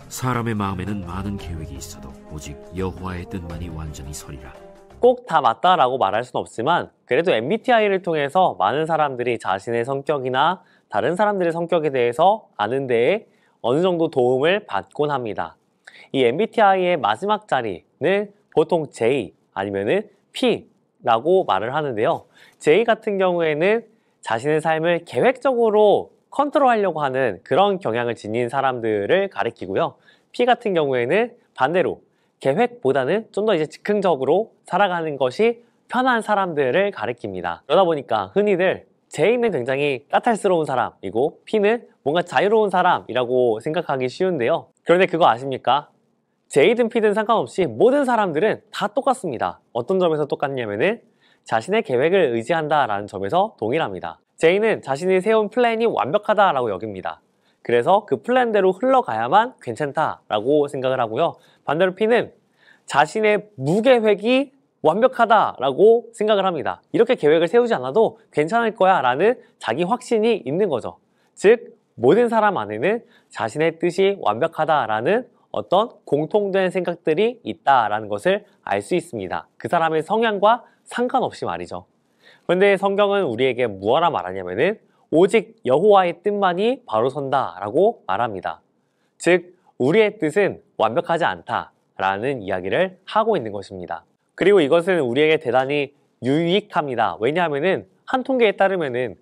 사람의 마음에는 많은 계획이 있어도 오직 여호와의 뜻만이 완전히 서리라. 꼭 다 맞다라고 말할 수는 없지만 그래도 MBTI를 통해서 많은 사람들이 자신의 성격이나 다른 사람들의 성격에 대해서 아는 데에 어느 정도 도움을 받곤 합니다. 이 MBTI의 마지막 자리는 보통 J 아니면은 P라고 말을 하는데요. J 같은 경우에는 자신의 삶을 계획적으로 컨트롤하려고 하는 그런 경향을 지닌 사람들을 가리키고요. P 같은 경우에는 반대로 계획보다는 좀 더 이제 즉흥적으로 살아가는 것이 편한 사람들을 가리킵니다. 그러다 보니까 흔히들 J는 굉장히 까탈스러운 사람이고 P는 뭔가 자유로운 사람이라고 생각하기 쉬운데요. 그런데 그거 아십니까? J든 P든 상관없이 모든 사람들은 다 똑같습니다. 어떤 점에서 똑같냐면은 자신의 계획을 의지한다라는 점에서 동일합니다. J는 자신이 세운 플랜이 완벽하다라고 여깁니다. 그래서 그 플랜대로 흘러가야만 괜찮다라고 생각을 하고요. 반대로 P는 자신의 무계획이 완벽하다라고 생각을 합니다. 이렇게 계획을 세우지 않아도 괜찮을 거야 라는 자기 확신이 있는 거죠. 즉 모든 사람 안에는 자신의 뜻이 완벽하다라는 어떤 공통된 생각들이 있다라는 것을 알 수 있습니다. 그 사람의 성향과 상관없이 말이죠. 그런데 성경은 우리에게 무엇라 말하냐면은 오직 여호와의 뜻만이 바로 선다라고 말합니다. 즉 우리의 뜻은 완벽하지 않다라는 이야기를 하고 있는 것입니다. 그리고 이것은 우리에게 대단히 유익합니다. 왜냐하면은 한 통계에 따르면은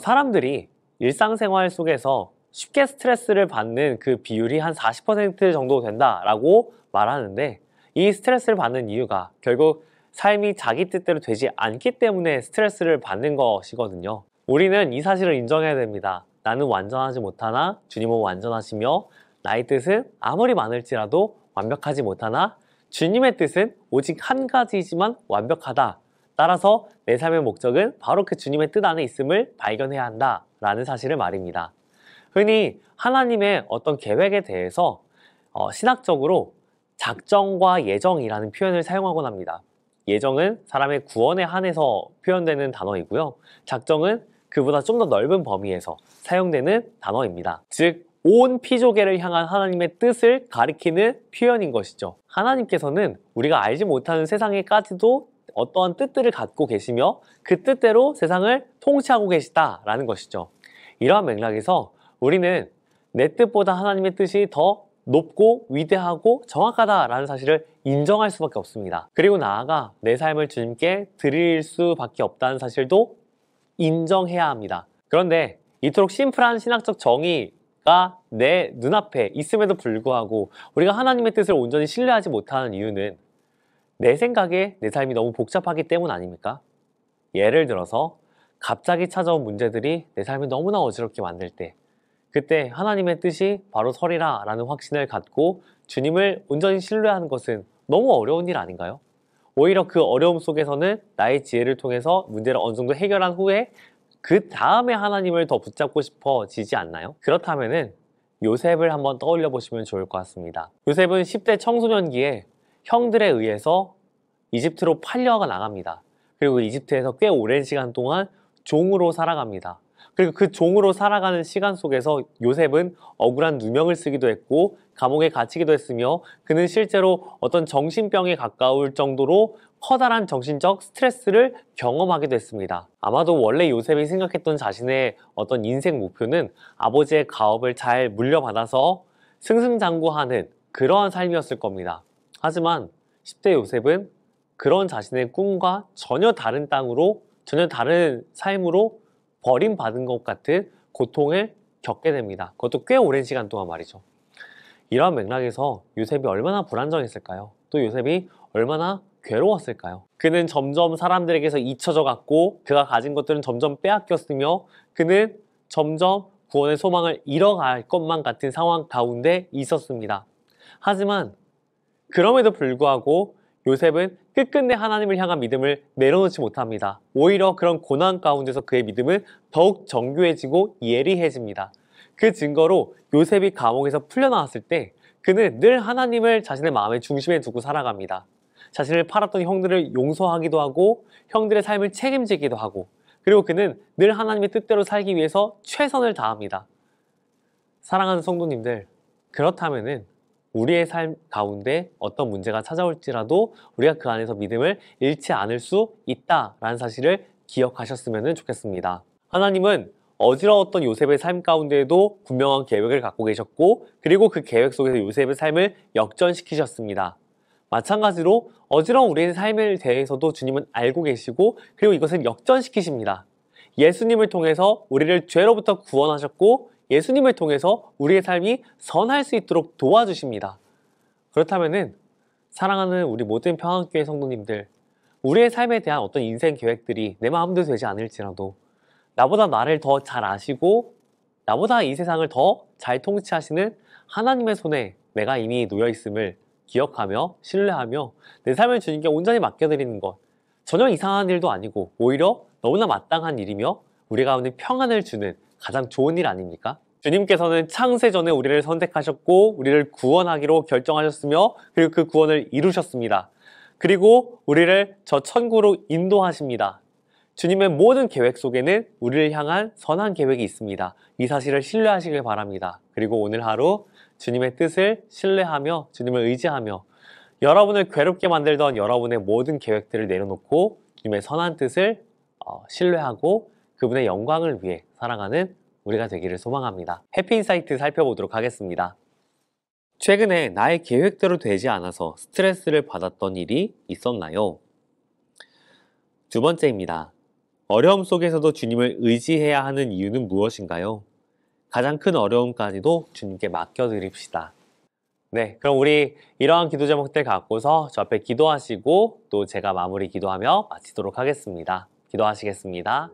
사람들이 일상생활 속에서 쉽게 스트레스를 받는 그 비율이 한 40% 정도 된다라고 말하는데 이 스트레스를 받는 이유가 결국 삶이 자기 뜻대로 되지 않기 때문에 스트레스를 받는 것이거든요. 우리는 이 사실을 인정해야 됩니다. 나는 완전하지 못하나 주님은 완전하시며 나의 뜻은 아무리 많을지라도 완벽하지 못하나 주님의 뜻은 오직 한 가지이지만 완벽하다. 따라서 내 삶의 목적은 바로 그 주님의 뜻 안에 있음을 발견해야 한다 라는 사실을 말입니다. 흔히 하나님의 어떤 계획에 대해서 신학적으로 작정과 예정이라는 표현을 사용하곤 합니다. 예정은 사람의 구원에 한해서 표현되는 단어이고요. 작정은 그보다 좀 더 넓은 범위에서 사용되는 단어입니다. 즉, 온 피조계를 향한 하나님의 뜻을 가리키는 표현인 것이죠. 하나님께서는 우리가 알지 못하는 세상에까지도 어떠한 뜻들을 갖고 계시며 그 뜻대로 세상을 통치하고 계시다라는 것이죠. 이러한 맥락에서 우리는 내 뜻보다 하나님의 뜻이 더 높고 위대하고 정확하다라는 사실을 인정할 수밖에 없습니다. 그리고 나아가 내 삶을 주님께 드릴 수밖에 없다는 사실도 인정해야 합니다. 그런데 이토록 심플한 신학적 정의가 내 눈앞에 있음에도 불구하고 우리가 하나님의 뜻을 온전히 신뢰하지 못하는 이유는 내 생각에 내 삶이 너무 복잡하기 때문 아닙니까? 예를 들어서 갑자기 찾아온 문제들이 내 삶을 너무나 어지럽게 만들 때 그때 하나님의 뜻이 바로 서리라 라는 확신을 갖고 주님을 온전히 신뢰하는 것은 너무 어려운 일 아닌가요? 오히려 그 어려움 속에서는 나의 지혜를 통해서 문제를 어느 정도 해결한 후에 그 다음에 하나님을 더 붙잡고 싶어지지 않나요? 그렇다면은 요셉을 한번 떠올려 보시면 좋을 것 같습니다. 요셉은 10대 청소년기에 형들에 의해서 이집트로 팔려가 나갑니다. 그리고 이집트에서 꽤 오랜 시간 동안 종으로 살아갑니다. 그리고 그 종으로 살아가는 시간 속에서 요셉은 억울한 누명을 쓰기도 했고 감옥에 갇히기도 했으며 그는 실제로 어떤 정신병에 가까울 정도로 커다란 정신적 스트레스를 경험하기도 했습니다. 아마도 원래 요셉이 생각했던 자신의 어떤 인생 목표는 아버지의 가업을 잘 물려받아서 승승장구하는 그러한 삶이었을 겁니다. 하지만 10대 요셉은 그런 자신의 꿈과 전혀 다른 땅으로 전혀 다른 삶으로 버림받은 것 같은 고통을 겪게 됩니다. 그것도 꽤 오랜 시간 동안 말이죠. 이러한 맥락에서 요셉이 얼마나 불안정했을까요? 또 요셉이 얼마나 괴로웠을까요? 그는 점점 사람들에게서 잊혀져 갔고 그가 가진 것들은 점점 빼앗겼으며 그는 점점 구원의 소망을 잃어갈 것만 같은 상황 가운데 있었습니다. 하지만 그럼에도 불구하고 요셉은 끝끝내 하나님을 향한 믿음을 내려놓지 못합니다. 오히려 그런 고난 가운데서 그의 믿음은 더욱 정교해지고 예리해집니다. 그 증거로 요셉이 감옥에서 풀려나왔을 때 그는 늘 하나님을 자신의 마음의 중심에 두고 살아갑니다. 자신을 팔았던 형들을 용서하기도 하고 형들의 삶을 책임지기도 하고, 그리고 그는 늘 하나님의 뜻대로 살기 위해서 최선을 다합니다. 사랑하는 성도님들, 그렇다면은 우리의 삶 가운데 어떤 문제가 찾아올지라도 우리가 그 안에서 믿음을 잃지 않을 수 있다라는 사실을 기억하셨으면 좋겠습니다. 하나님은 어지러웠던 요셉의 삶 가운데에도 분명한 계획을 갖고 계셨고, 그리고 그 계획 속에서 요셉의 삶을 역전시키셨습니다. 마찬가지로 어지러운 우리의 삶에 대해서도 주님은 알고 계시고, 그리고 이것을 역전시키십니다. 예수님을 통해서 우리를 죄로부터 구원하셨고, 예수님을 통해서 우리의 삶이 선할 수 있도록 도와주십니다. 그렇다면은 사랑하는 우리 모든 평안교회 성도님들, 우리의 삶에 대한 어떤 인생 계획들이 내 마음대로 되지 않을지라도 나보다 나를 더 잘 아시고 나보다 이 세상을 더 잘 통치하시는 하나님의 손에 내가 이미 놓여 있음을 기억하며 신뢰하며 내 삶을 주님께 온전히 맡겨드리는 것, 전혀 이상한 일도 아니고 오히려 너무나 마땅한 일이며 우리 가운데 평안을 주는 가장 좋은 일 아닙니까? 주님께서는 창세전에 우리를 선택하셨고 우리를 구원하기로 결정하셨으며, 그리고 그 구원을 이루셨습니다. 그리고 우리를 저 천국으로 인도하십니다. 주님의 모든 계획 속에는 우리를 향한 선한 계획이 있습니다. 이 사실을 신뢰하시길 바랍니다. 그리고 오늘 하루 주님의 뜻을 신뢰하며 주님을 의지하며 여러분을 괴롭게 만들던 여러분의 모든 계획들을 내려놓고 주님의 선한 뜻을 신뢰하고 그분의 영광을 위해 살아가는 우리가 되기를 소망합니다. 해피인사이트 살펴보도록 하겠습니다. 최근에 나의 계획대로 되지 않아서 스트레스를 받았던 일이 있었나요? 두 번째입니다. 어려움 속에서도 주님을 의지해야 하는 이유는 무엇인가요? 가장 큰 어려움까지도 주님께 맡겨드립시다. 네, 그럼 우리 이러한 기도 제목들 갖고서 저 앞에 기도하시고 또 제가 마무리 기도하며 마치도록 하겠습니다. 기도하시겠습니다.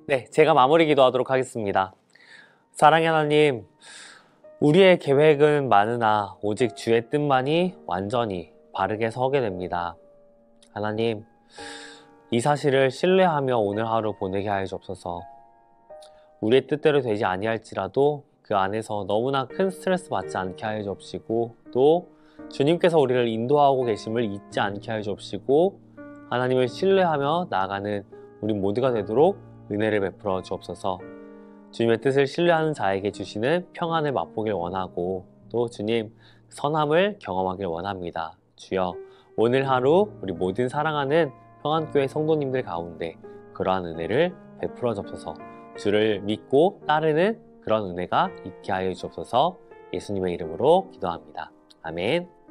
네, 제가 마무리 기도하도록 하겠습니다. 사랑의 하나님, 우리의 계획은 많으나 오직 주의 뜻만이 완전히 바르게 서게 됩니다. 하나님, 이 사실을 신뢰하며 오늘 하루 보내게 하여 주옵소서. 우리의 뜻대로 되지 아니할지라도 그 안에서 너무나 큰 스트레스 받지 않게 하여 주옵시고, 또 주님께서 우리를 인도하고 계심을 잊지 않게 하여 주옵시고, 하나님을 신뢰하며 나아가는 우리 모두가 되도록 은혜를 베풀어 주옵소서. 주님의 뜻을 신뢰하는 자에게 주시는 평안을 맛보길 원하고, 또 주님 선함을 경험하길 원합니다. 주여, 오늘 하루 우리 모든 사랑하는 평안교회 성도님들 가운데 그러한 은혜를 베풀어 주옵소서. 주를 믿고 따르는 그런 은혜가 있게 하여 주옵소서. 예수님의 이름으로 기도합니다. 아멘.